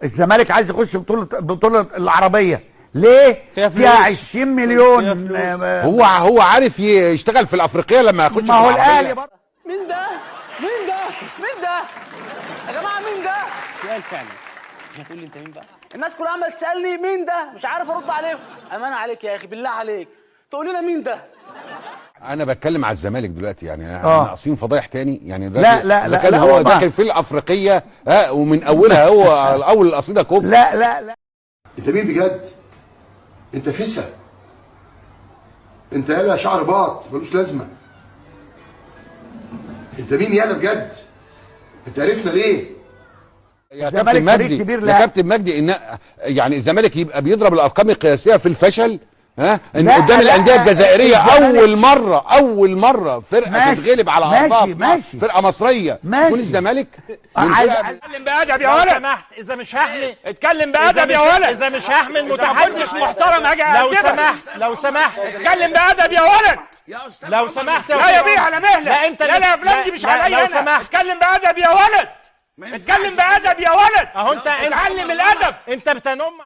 الزمالك عايز يخش بطولة العربية ليه؟ فيها 20 مليون. هو عارف يشتغل في الافريقيه لما يخش. ما هو الاهلي برضه. مين ده؟ مين ده؟ مين ده؟ يا جماعه مين ده؟ سؤال فعلا. مش هتقول لي انت مين بقى؟ الناس كلها عماله تسالني مين ده؟ مش عارف ارد عليهم. امانه عليك يا اخي بالله عليك تقول لنا مين ده؟ انا بتكلم على الزمالك دلوقتي يعني ناقصين فضايح تاني يعني. لا هو داخل في الافريقيه ومن اولها هو اول القصيده كوب. لا انت مين بجد؟ انت فسا، انت يالا شعر باط ملوش لازمه. انت مين يالا بجد؟ انت عرفنا ليه؟ يا كابتن مجدي، يا كابتن مجدي، ان يعني الزمالك يبقى بيضرب الارقام القياسيه في الفشل ان قدام الانديه الجزائريه اول مره فرقه تتغلب على ارضها، فرقه مصريه تكون الزمالك. اتكلم بادب يا ولد. لو سمحت اذا مش هحمي اتكلم بادب يا ولد. اذا مش هحمي المتحدث محترم اجي لو سمحت اتكلم بادب يا ولد. لو سمحت لا يا بيه على مهلك. لا انت لا يا افلام دي مش عليا انا. اتكلم بادب يا ولد. اتكلم بادب يا ولد. اهو انت اتعلم الادب. انت بتنم